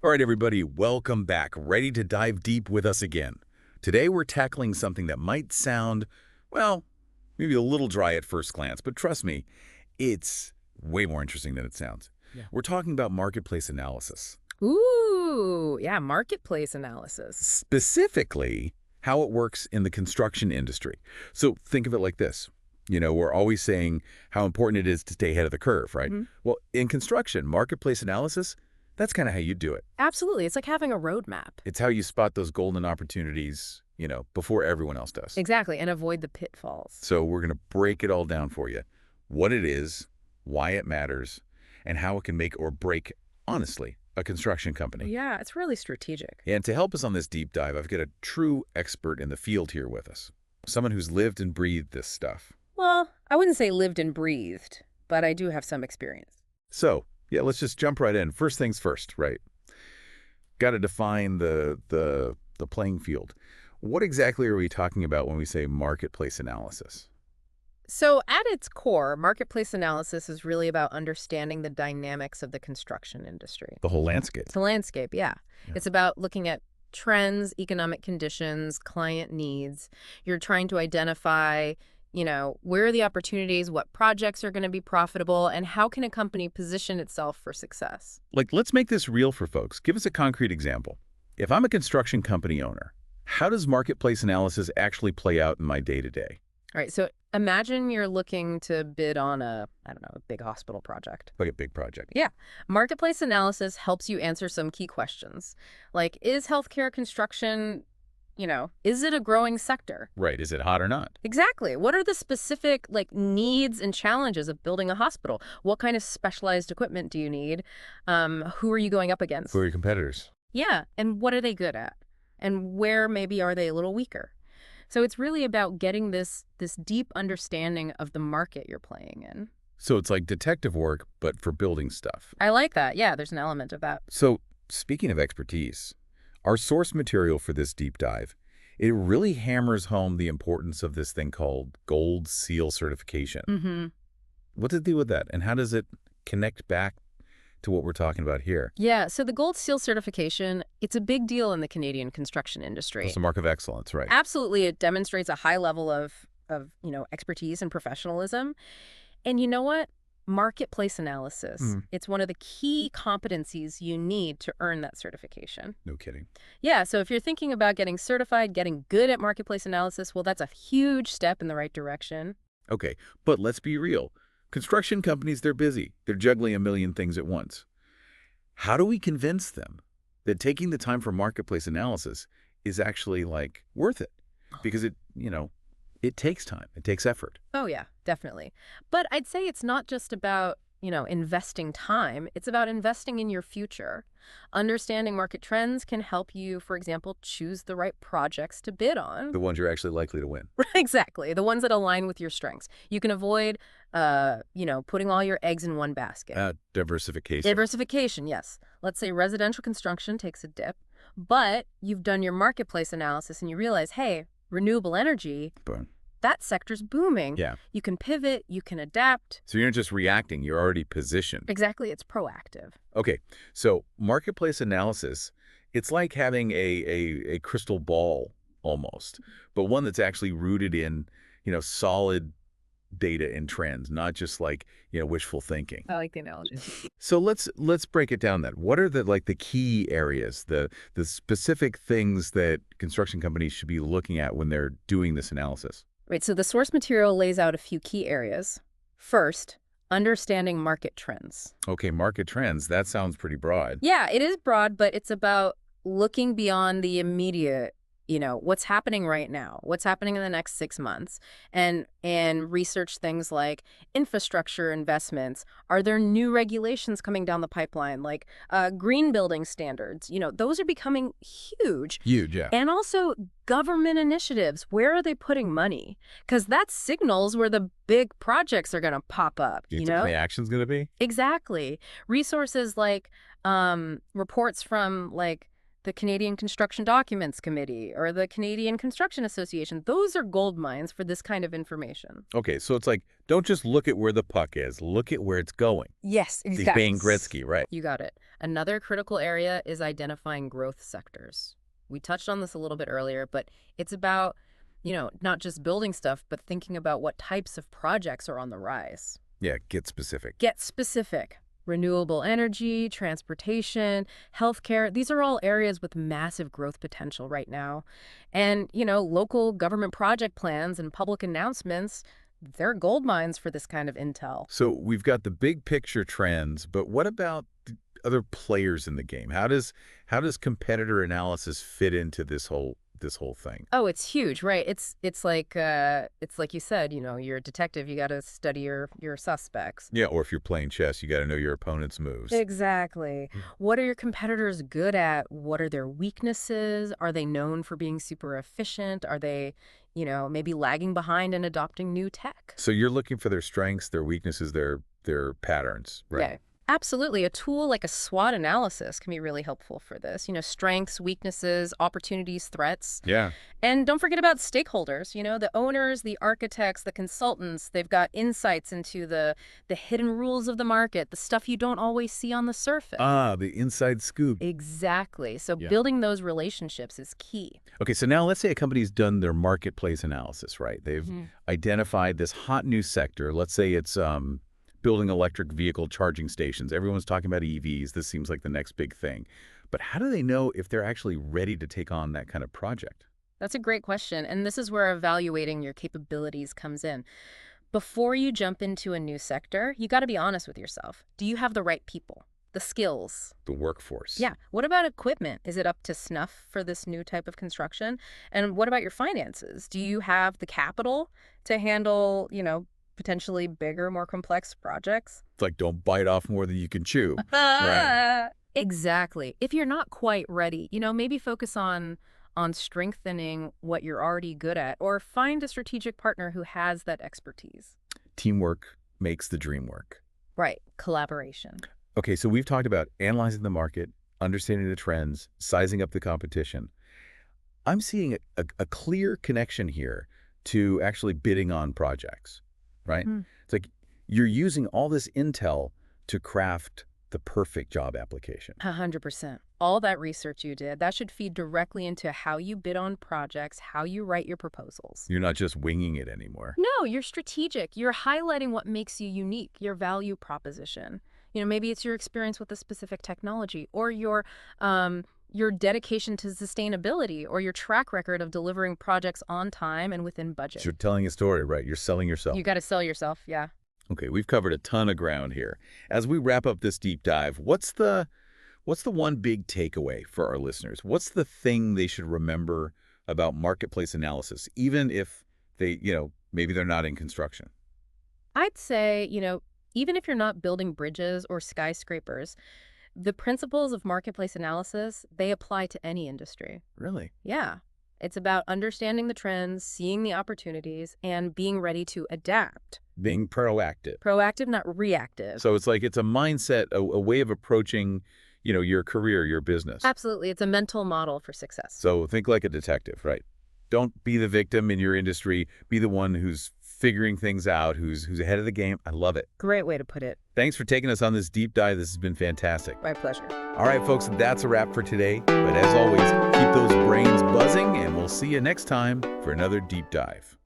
All right, everybody, welcome back. Ready to dive deep with us again. Today, we're tackling something that might sound, well, maybe a little dry at first glance, but trust me, it's way more interesting than it sounds. Yeah. We're talking about marketplace analysis, Ooh, yeah, marketplace analysis. specifically how it works in the construction industry. So think of it like this. We're always saying how important it is to stay ahead of the curve, right? Hmm. Well, in construction, marketplace analysis, that's kind of how you do it. Absolutely. It's like having a roadmap. It's how you spot those golden opportunities, before everyone else does. Exactly, and avoid the pitfalls. So we're going to break it all down for you. What it is, why it matters, and how it can make or break, honestly, a construction company. Yeah, it's really strategic. And to help us on this deep dive, I've got a true expert in the field here with us. Someone who's lived and breathed this stuff. Well, I wouldn't say lived and breathed, but I do have some experience. So, yeah, let's just jump right in. First things first, right? Got to define the playing field. What exactly are we talking about when we say marketplace analysis? So at its core, marketplace analysis is really about understanding the dynamics of the construction industry. The whole landscape. It's a landscape, yeah. Yeah. It's about looking at trends, economic conditions, client needs. You're trying to identify, where are the opportunities, what projects are going to be profitable, and how can a company position itself for success? Let's make this real for folks. Give us a concrete example. If I'm a construction company owner, how does marketplace analysis actually play out in my day-to-day? All right, so imagine you're looking to bid on a big hospital project. Like a big project. Yeah. Marketplace analysis helps you answer some key questions. Like, is healthcare construction, is it a growing sector? Right. Is it hot or not? Exactly. What are the specific, needs and challenges of building a hospital? What kind of specialized equipment do you need? Who are you going up against? Who are your competitors? Yeah, and what are they good at? And where maybe are they a little weaker? So it's really about getting this deep understanding of the market you're playing in. So it's like detective work, but for building stuff. I like that. Yeah, there's an element of that. So speaking of expertise, our source material for this deep dive, it really hammers home the importance of this thing called Gold Seal certification. Mm-hmm. What's it do with that? And how does it connect back to what we're talking about here? Yeah, so the Gold Seal certification, it's a big deal in the Canadian construction industry. It's a mark of excellence, right? Absolutely, it demonstrates a high level of expertise and professionalism. And you know what? Marketplace analysis, it's one of the key competencies you need to earn that certification. No kidding. Yeah, so if you're thinking about getting certified, getting good at marketplace analysis, well, that's a huge step in the right direction. Okay, but let's be real. Construction companies, they're busy. They're juggling a million things at once. How do we convince them that taking the time for marketplace analysis is actually, worth it? Because it takes time. It takes effort. Oh, yeah, definitely. But I'd say it's not just about, investing time. It's about investing in your future. Understanding market trends can help you, for example, choose the right projects to bid on. The ones you're actually likely to win. Exactly. The ones that align with your strengths. You can avoid, putting all your eggs in one basket. Diversification. Diversification, yes. Let's say residential construction takes a dip, but you've done your marketplace analysis and you realize, hey, renewable energy, Boom. that sector's booming. Yeah. You can pivot, you can adapt. So you're not just reacting, you're already positioned. Exactly, it's proactive. Okay, so marketplace analysis, it's like having a crystal ball almost, but one that's actually rooted in, solid data and trends, not just wishful thinking. I like the analogy. So let's break it down then. What are the key areas, the specific things that construction companies should be looking at when they're doing this analysis? Right, so the source material lays out a few key areas. First, understanding market trends. Okay, market trends, that sounds pretty broad. Yeah, it is broad, but it's about looking beyond the immediate, what's happening right now, what's happening in the next 6 months, and research things like infrastructure investments. Are there new regulations coming down the pipeline, like green building standards? Those are becoming huge. Huge, yeah. And also government initiatives. Where are they putting money? Because that signals where the big projects are going to pop up, Do you think the action's going to be? Exactly. Resources like reports from the Canadian Construction Documents Committee or the Canadian Construction Association. Those are gold mines for this kind of information. Okay, so it's don't just look at where the puck is, look at where it's going. Yes, He's exactly. being Gretzky, right? You got it. Another critical area is identifying growth sectors. We touched on this a little bit earlier, but it's about, not just building stuff, but thinking about what types of projects are on the rise. Yeah, get specific. Get specific. Renewable energy, transportation, healthcare, these are all areas with massive growth potential right now. And, local government project plans and public announcements, they're gold mines for this kind of intel. So we've got the big picture trends, but what about the other players in the game? How does competitor analysis fit into this whole thing? Oh, it's huge, right? It's like you said, you're a detective, you got to study your suspects. Yeah, or if you're playing chess, you got to know your opponent's moves. Exactly. What are your competitors good at? What are their weaknesses? Are they known for being super efficient? Are they, maybe lagging behind in adopting new tech? So you're looking for their strengths, their weaknesses, their patterns, right? Yeah. Absolutely. A tool like a SWOT analysis can be really helpful for this. Strengths, weaknesses, opportunities, threats. Yeah. And don't forget about stakeholders, the owners, the architects, the consultants. They've got insights into the hidden rules of the market, the stuff you don't always see on the surface. Ah, the inside scoop. Exactly. So Yeah. building those relationships is key. Okay, so now let's say a company's done their marketplace analysis, right? They've Mhm. identified this hot new sector. Let's say it's building electric vehicle charging stations. Everyone's talking about EVs. This seems like the next big thing. But how do they know if they're actually ready to take on that kind of project? That's a great question. And this is where evaluating your capabilities comes in. Before you jump into a new sector, you got to be honest with yourself. Do you have the right people? The skills? The workforce. Yeah. What about equipment? Is it up to snuff for this new type of construction? And what about your finances? Do you have the capital to handle, potentially bigger, more complex projects? It's like don't bite off more than you can chew. Right. Exactly. If you're not quite ready, maybe focus on strengthening what you're already good at, or find a strategic partner who has that expertise. Teamwork makes the dream work. Right. Collaboration. Okay, so we've talked about analyzing the market, understanding the trends, sizing up the competition. I'm seeing a clear connection here to actually bidding on projects, right? Hmm. It's like you're using all this intel to craft the perfect job application. 100%. All that research you did, that should feed directly into how you bid on projects, how you write your proposals. You're not just winging it anymore. No, you're strategic. You're highlighting what makes you unique, your value proposition. Maybe it's your experience with a specific technology, or your dedication to sustainability, or your track record of delivering projects on time and within budget. You're telling a story, right? You're selling yourself. You got to sell yourself, yeah. Okay, we've covered a ton of ground here. As we wrap up this deep dive, what's the one big takeaway for our listeners? What's the thing they should remember about marketplace analysis, even if they, maybe they're not in construction? I'd say, even if you're not building bridges or skyscrapers, the principles of marketplace analysis, they apply to any industry. Really? Yeah. It's about understanding the trends, seeing the opportunities, and being ready to adapt. Being proactive. Proactive, not reactive. So it's like it's a mindset, a way of approaching, your career, your business. Absolutely. It's a mental model for success. So think like a detective, right? Don't be the victim in your industry. Be the one who's figuring things out, who's ahead of the game. I love it. Great way to put it. Thanks for taking us on this deep dive. This has been fantastic. My pleasure. All right, folks, that's a wrap for today. But as always, keep those brains buzzing, and we'll see you next time for another deep dive.